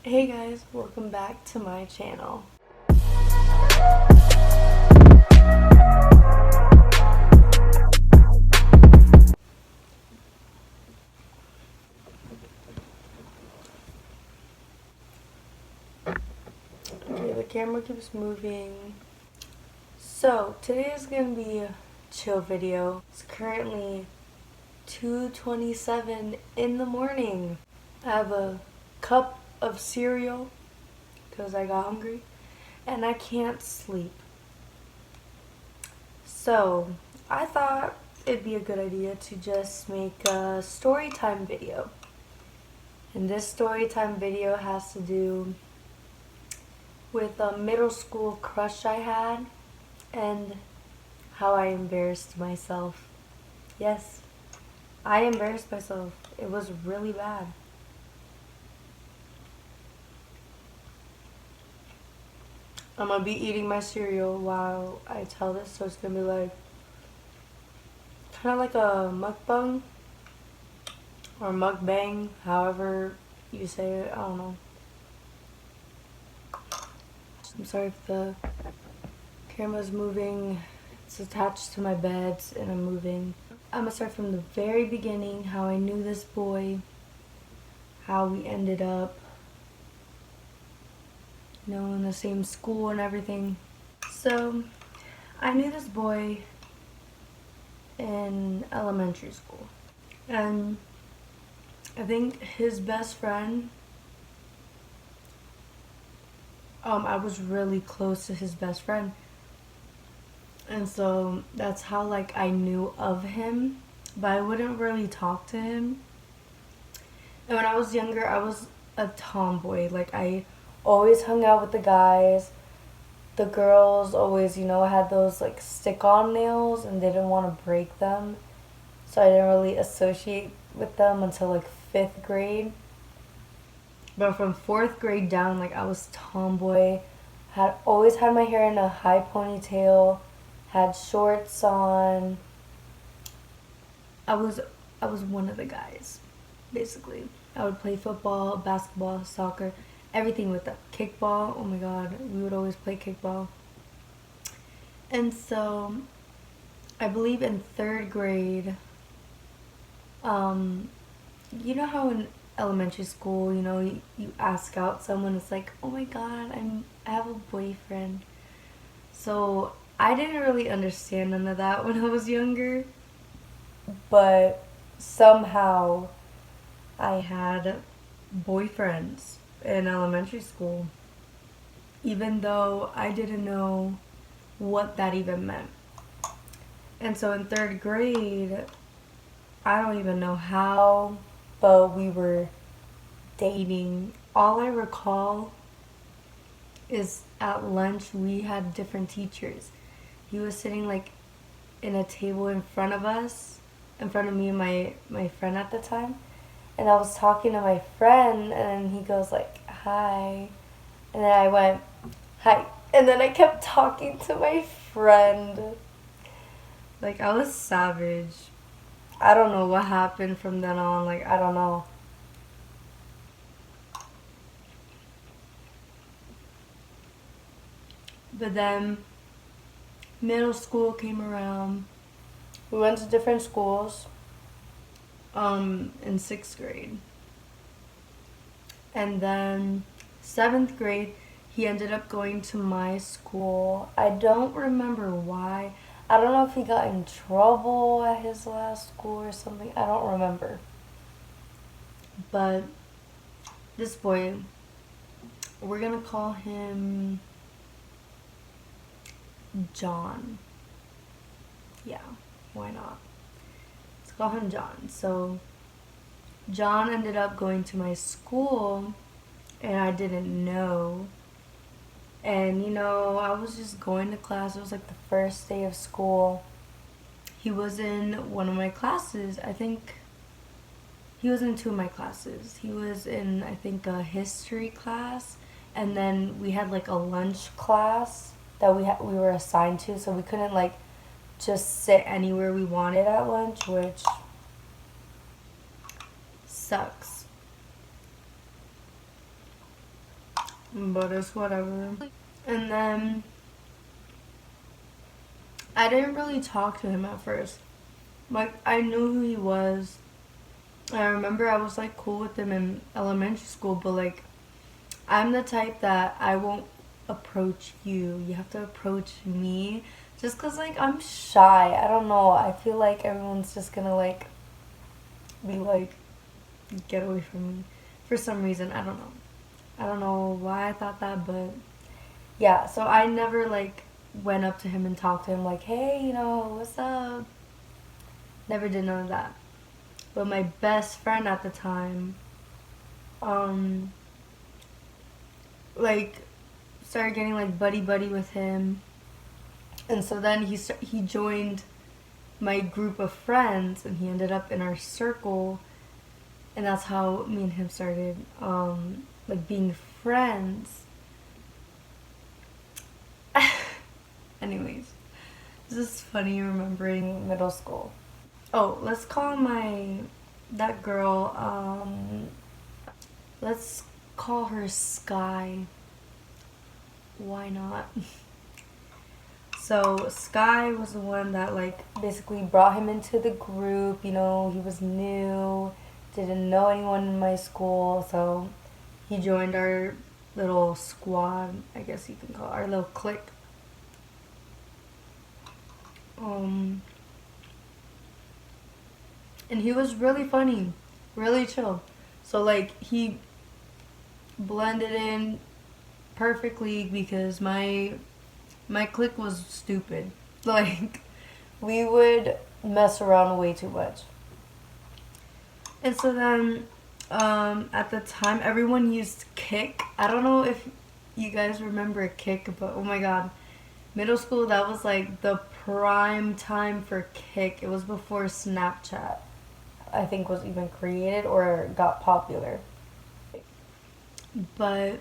Hey guys, welcome back to my channel. Okay, the camera keeps moving. So, today is going to be a chill video. It's currently 2:27 in the morning. I have a cup of cereal because I got hungry and I can't sleep. So, I thought it'd be a good idea to just make a story time video. And this story time video has to do with a middle school crush I had and how I embarrassed myself. Yes, I embarrassed myself. It was really bad. I'm gonna be eating my cereal while I tell this, so it's gonna be like kind of like a mukbang or mukbang, however you say it. I don't know. I'm sorry if the camera's moving. It's attached to my bed and I'm moving. I'm gonna start from the very beginning, how I knew this boy, how we ended up, in the same school and everything. So, I knew this boy in elementary school. And I think his best friend, I was really close to his best friend. And so that's how like I knew of him, but I wouldn't really talk to him. And when I was younger, I was a tomboy. Like I always hung out with the guys. The girls always, had those like stick-on nails and they didn't want to break them. So I didn't really associate with them until like 5th grade. But from 4th grade down, like I was tomboy. Had always had my hair in a high ponytail, had shorts on. I was I was one of the guys, basically. I would play football, basketball, soccer, everything with them. Kickball, oh my god, we would always play kickball. And so, I believe in 3rd grade, you know how in elementary school, you ask out someone, it's like, oh my god, I have a boyfriend. So, I didn't really understand none of that when I was younger, but somehow I had boyfriends in elementary school, even though I didn't know what that even meant. And so in 3rd grade, I don't even know how, but we were dating. All I recall is at lunch we had different teachers. He was sitting like in a table in front of us, in front of me and my friend at the time. And I was talking to my friend and he goes like, hi. And then I went, hi. And then I kept talking to my friend. Like I was savage. I don't know what happened from then on. Like I don't know. But then middle school came around. We went to different schools in 6th grade. And then 7th grade, he ended up going to my school. I don't remember why. I don't know if he got in trouble at his last school or something. I don't remember. But this boy, we're gonna call him John. Yeah, why not? Let's call him John. So John ended up going to my school and I didn't know. And I was just going to class. It was like the first day of school. He was in one of my classes. I think he was in 2 of my classes. He was in, I think, a history class. And then we had like a lunch class that we were assigned to. So we couldn't like just sit anywhere we wanted at lunch, which sucks. but it's whatever. And then I didn't really talk to him at first. Like, I knew who he was. I remember I was like cool with him in elementary school, but like, I'm the type that I won't approach you. You have to approach me. Just 'cause like I'm shy. I don't know. I feel like everyone's just gonna like be like, get away from me. For some reason, I don't know. I don't know why I thought that, but yeah. So I never like went up to him and talked to him like, hey, what's up? Never did none of that. But my best friend at the time, um, like started getting like buddy buddy with him, and so then he joined my group of friends, and he ended up in our circle, and that's how me and him started like being friends. Anyways, this is funny remembering middle school. Oh, let's call that girl, let's call her Sky. Why not? So Sky was the one that like basically brought him into the group. He was new, didn't know anyone in my school, so he joined our little squad, I guess you can call it, our little clique. And he was really funny, really chill. So like he blended in perfectly because my clique was stupid. Like, we would mess around way too much. And so then, at the time, everyone used Kik. I don't know if you guys remember Kik, but oh my god. Middle school, that was like the prime time for Kik. It was before Snapchat, I think, was even created or got popular. But,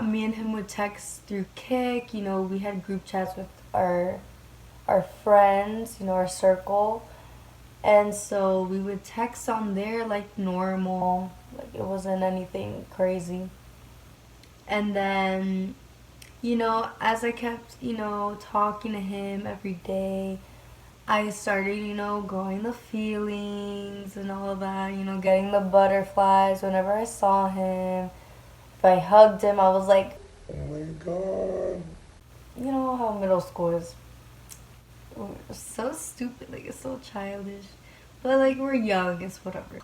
me and him would text through Kik. We had group chats with our friends, our circle, and so we would text on there like normal, like it wasn't anything crazy. And then, as I kept, talking to him every day, I started, growing the feelings and all of that, getting the butterflies whenever I saw him. If I hugged him, I was like, oh my god. You know how middle school is. We're so stupid, like it's so childish. But like we're young, it's whatever.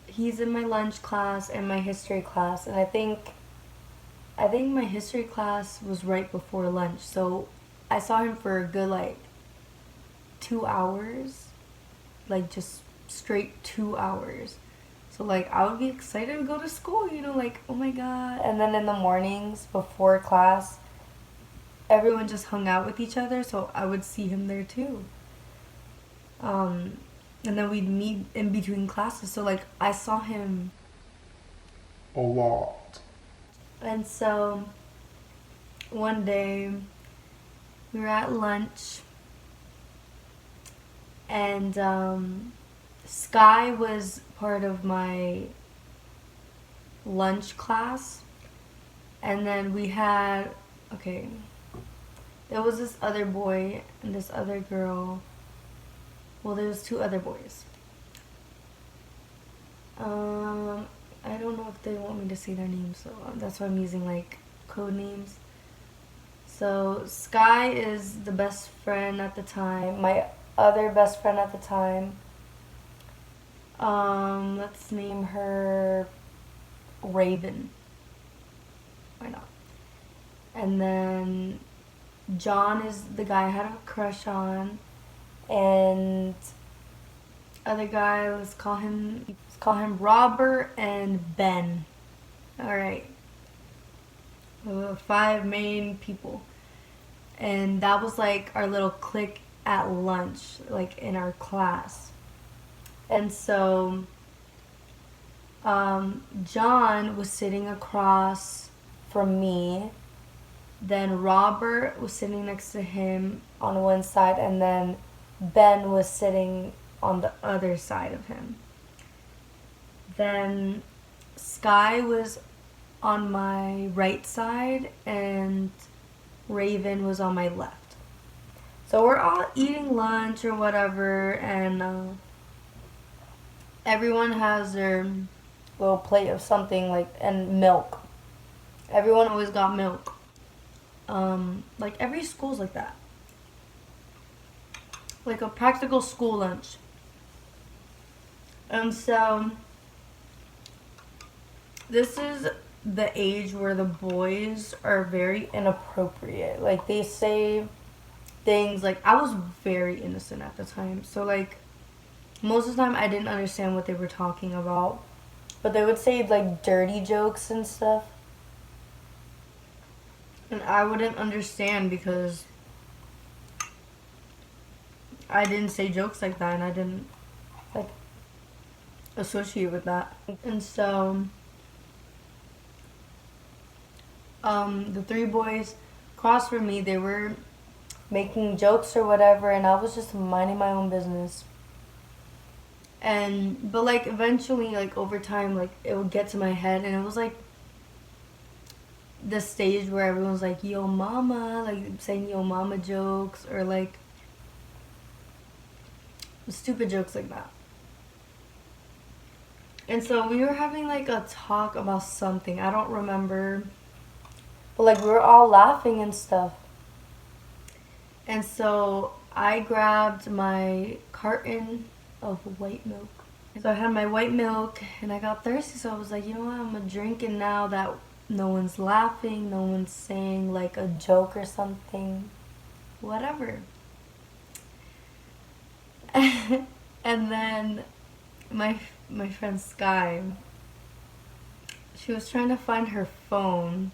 He's in my lunch class and my history class, and I think my history class was right before lunch. So I saw him for a good like 2 hours. Like just straight 2 hours. So like I would be excited to go to school, like oh my god. And then in the mornings before class, everyone just hung out with each other, so I would see him there too. And then we'd meet in between classes, so like I saw him a lot. And so one day we were at lunch, and Sky was part of my lunch class, and then we had, okay, there was this other boy and this other girl. Well, there was two other boys. I don't know if they want me to say their names, so that's why I'm using like code names. So Sky is the best friend at the time. My other best friend at the time. Let's name her Raven. Why not? And then John is the guy I had a crush on, and other guy, let's call him Robert and Ben. All right, 5 main people, and that was like our little clique at lunch, like in our class. And so John was sitting across from me. Then Robert was sitting next to him on one side, and then Ben was sitting on the other side of him. Then Sky was on my right side and Raven was on my left. So we're all eating lunch or whatever, and everyone has their little plate of something, like, and milk. Everyone always got milk. Like every school's like that. Like a practical school lunch. And so this is the age where the boys are very inappropriate. Like they say things like, I was very innocent at the time. So like most of the time I didn't understand what they were talking about. But they would say like dirty jokes and stuff. And I wouldn't understand because I didn't say jokes like that and I didn't like associate with that. And so the three boys across from me, they were making jokes or whatever, and I was just minding my own business. But like eventually, like over time, like it would get to my head, and it was like the stage where everyone's like, yo mama, like saying yo mama jokes, or like stupid jokes like that. And so we were having like a talk about something, I don't remember, but like we were all laughing and stuff. And so I grabbed my carton of white milk. So I had my white milk and I got thirsty, so I was like, you know what, I'm gonna drink it now that no one's laughing, no one's saying like a joke or something, whatever. And then my friend Sky, she was trying to find her phone.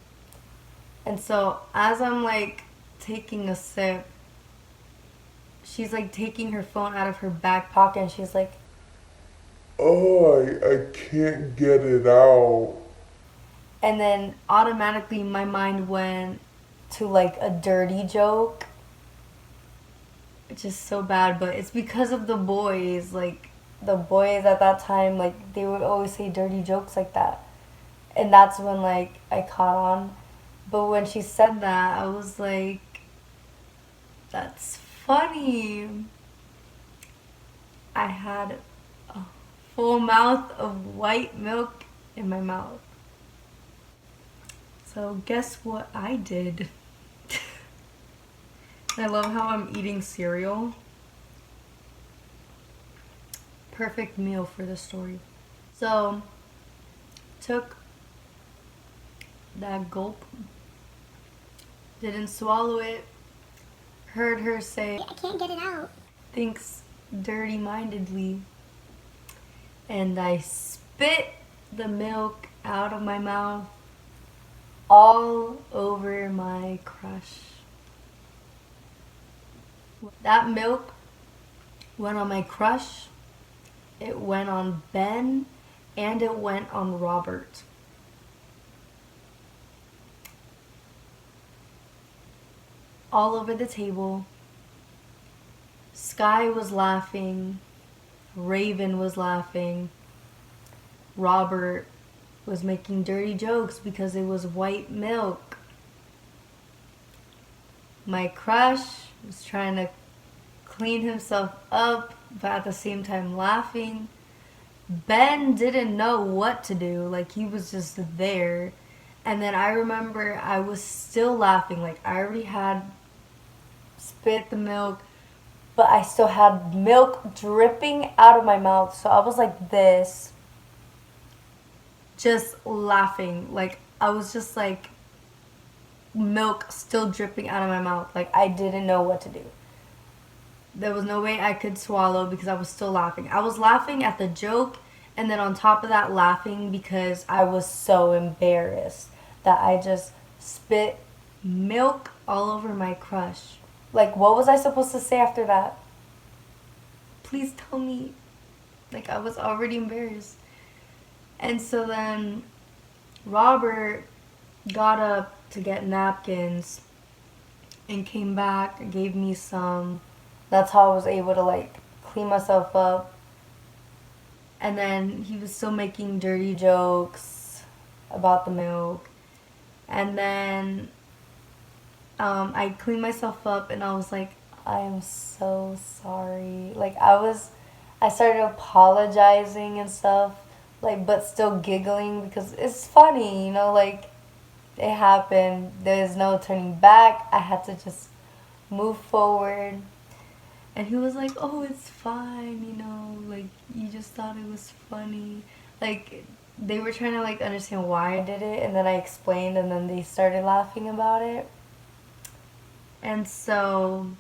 And so as I'm like taking a sip, she's like taking her phone out of her back pocket and she's like, Oh, I can't get it out. and then automatically my mind went to like a dirty joke, which is so bad, but it's because of the boys. Like the boys at that time, like they would always say dirty jokes like that. And that's when like I caught on. But when she said that, I was like, that's funny. I had a full mouth of white milk in my mouth. So guess what I did? I love how I'm eating cereal. Perfect meal for the story. So took that gulp, didn't swallow it, heard her say, I can't get it out. thinks dirty mindedly, and I spit the milk out of my mouth all over my crush. That milk went on my crush, it went on Ben, and it went on Robert. All over the table. Sky was laughing, Raven was laughing, Robert was making dirty jokes because it was white milk. My crush was trying to clean himself up, but at the same time laughing. Ben didn't know what to do, like he was just there. And then I remember I was still laughing, like I already had spit the milk, but I still had milk dripping out of my mouth. So I was like this, just laughing. Like I was just like milk still dripping out of my mouth. Like I didn't know what to do. There was no way I could swallow because I was still laughing. I was laughing at the joke and then on top of that laughing because I was so embarrassed that I just spit milk all over my crush. Like what was I supposed to say after that? Please tell me. Like I was already embarrassed. And so then Robert got up to get napkins and came back and gave me some. That's how I was able to like clean myself up. And then he was still making dirty jokes about the milk. And then I cleaned myself up and I was like, I am so sorry. Like I started apologizing and stuff, like, but still giggling because it's funny, you know, like, it happened. There's no turning back. I had to just move forward. And he was like, oh, it's fine, you know, like, you just thought it was funny. Like, they were trying to, like, understand why I did it, and then I explained, and then they started laughing about it. And so,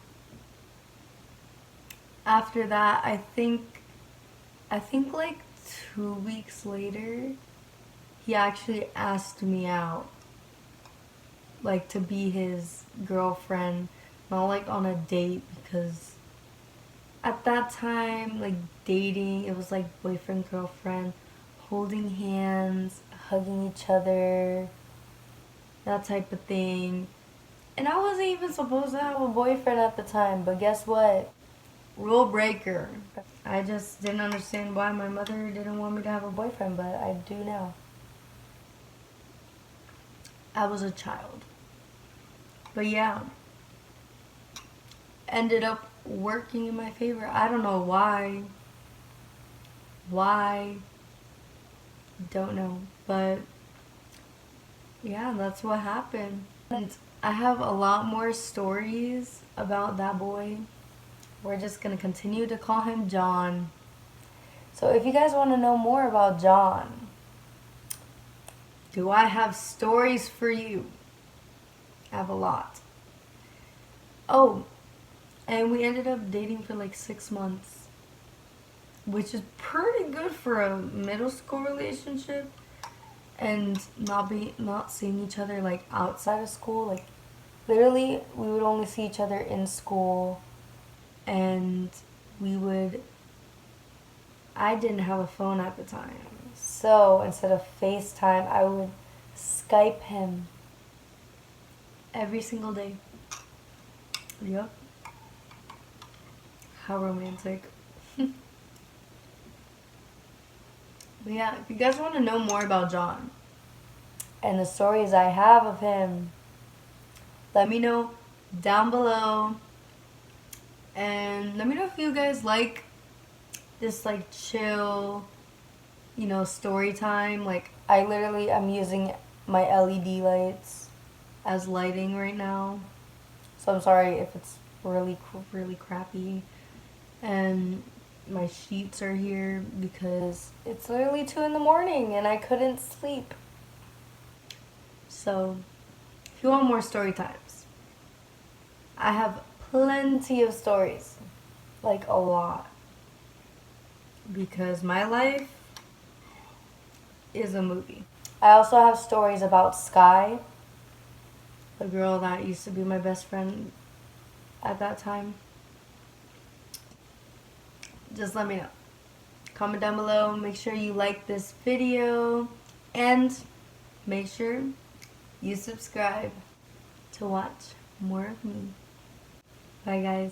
after that, I think like 2 weeks later, he actually asked me out, like, to be his girlfriend, not like on a date, because at that time, like, dating, it was like boyfriend, girlfriend, holding hands, hugging each other, that type of thing. And I wasn't even supposed to have a boyfriend at the time, but guess what? Rule breaker. I just didn't understand why my mother didn't want me to have a boyfriend, but I do now. I was a child. But yeah, ended up working in my favor. I don't know why. Why? Don't know. But yeah, that's what happened. And I have a lot more stories about that boy. We're just gonna continue to call him John. So if you guys want to know more about John, do I have stories for you? I have a lot. Oh, and we ended up dating for like 6 months, which is pretty good for a middle school relationship. And not seeing each other like outside of school, like literally we would only see each other in school, and we would I didn't have a phone at the time. So instead of FaceTime, I would Skype him every single day. Yep. How romantic. But yeah, if you guys want to know more about John and the stories I have of him, let me know down below. And let me know if you guys like this like chill, story time. Like I literally am using my LED lights as lighting right now. So I'm sorry if it's really, really crappy. And my sheets are here because it's literally 2 in the morning and I couldn't sleep. So if you want more story times, I have plenty of stories. Like a lot. Because my life is a movie. I also have stories about Sky, the girl that used to be my best friend at that time. Just let me know. Comment down below. Make sure you like this video. And make sure you subscribe to watch more of me. Bye, guys.